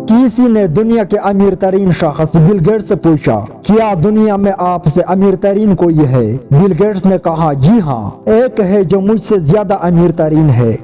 کسی نے دنیا کے امیر ترین شخص بل گیٹس سے پوچھا کیا دنیا میں آپ سے امیر ترین کوئی ہے؟ بل گیٹس نے کہا جی ہاں، ایک ہے جو مجھ سے زیادہ امیر ترین ہے۔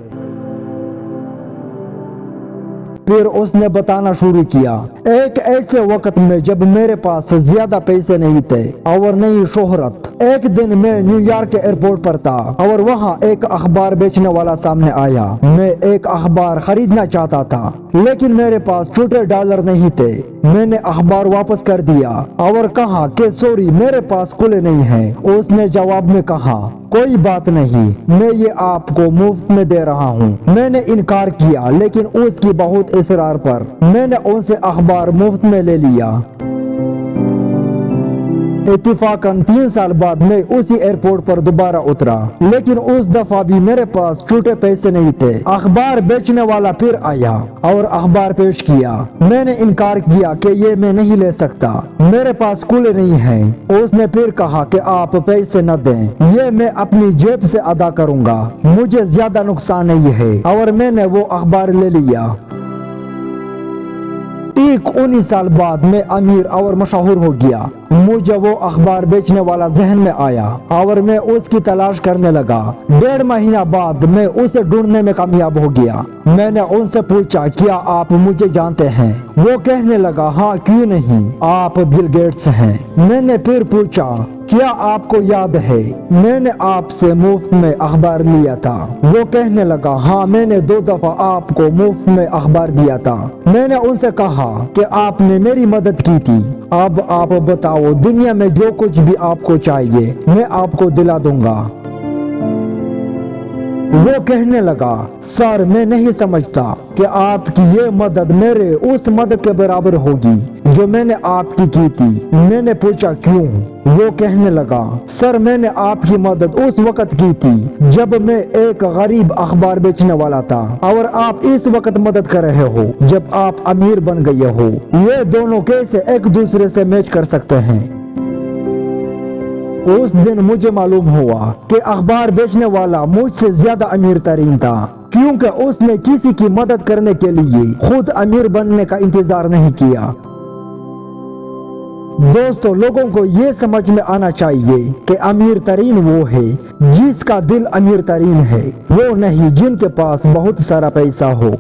پھر اس نے بتانا شروع کیا، ایک ایسے وقت میں جب میرے پاس زیادہ پیسے نہیں تھے اور نہیں شہرت، ایک دن میں نیو یارک کے ایئرپورٹ پر تھا اور وہاں ایک اخبار بیچنے والا سامنے آیا۔ میں ایک اخبار خریدنا چاہتا تھا لیکن میرے پاس چھوٹے ڈالر نہیں تھے۔ میں نے اخبار واپس کر دیا اور کہا کہ سوری، میرے پاس کھلے نہیں ہیں۔ اس نے جواب میں کہا کوئی بات نہیں، میں یہ آپ کو مفت میں دے رہا ہوں۔ میں نے انکار کیا لیکن اس کی بہت اصرار پر میں نے ان سے اخبار مفت میں لے لیا۔ اتفاقاً 3 سال بعد میں اسی ایئرپورٹ پر دوبارہ اترا لیکن اس دفعہ بھی میرے پاس چھوٹے پیسے نہیں تھے۔ اخبار بیچنے والا پھر آیا اور اخبار پیش کیا۔ میں نے انکار کیا کہ یہ میں نہیں لے سکتا، میرے پاس کھلے نہیں ہیں۔ اس نے پھر کہا کہ آپ پیسے نہ دیں، یہ میں اپنی جیب سے ادا کروں گا، مجھے زیادہ نقصان نہیں ہے، اور میں نے وہ اخبار لے لیا۔ ٹھیک 19 سال بعد میں امیر اور مشہور ہو گیا۔ مجھے وہ اخبار بیچنے والا ذہن میں آیا اور میں اس کی تلاش کرنے لگا۔ 1.5 مہینہ بعد میں اسے ڈھونڈنے میں کامیاب ہو گیا۔ میں نے ان سے پوچھا کیا آپ مجھے جانتے ہیں؟ وہ کہنے لگا ہاں کیوں نہیں، آپ بل گیٹس ہیں۔ میں نے پھر پوچھا کیا آپ کو یاد ہے میں نے آپ سے مفت میں اخبار لیا تھا؟ وہ کہنے لگا ہاں، میں نے 2 دفعہ آپ کو مفت میں اخبار دیا تھا۔ میں نے ان سے کہا کہ آپ نے میری مدد کی تھی، اب آپ بتاؤ دنیا میں جو کچھ بھی آپ کو چاہیے میں آپ کو دلا دوں گا۔ وہ کہنے لگا سر، میں نہیں سمجھتا کہ آپ کی یہ مدد میرے اس مدد کے برابر ہوگی جو میں نے آپ کی تھی۔ میں نے پوچھا کیوں؟ وہ کہنے لگا سر، میں نے آپ کی مدد اس وقت کی تھی جب میں ایک غریب اخبار بیچنے والا تھا، اور آپ اس وقت مدد کر رہے ہو جب آپ امیر بن گئے ہو۔ یہ دونوں کیسے ایک دوسرے سے میچ کر سکتے ہیں؟ اس دن مجھے معلوم ہوا کہ اخبار بیچنے والا مجھ سے زیادہ امیر ترین تھا، کیونکہ اس نے کسی کی مدد کرنے کے لیے خود امیر بننے کا انتظار نہیں کیا۔ دوستو، لوگوں کو یہ سمجھ میں آنا چاہیے کہ امیر ترین وہ ہے جس کا دل امیر ترین ہے، وہ نہیں جن کے پاس بہت سارا پیسہ ہو۔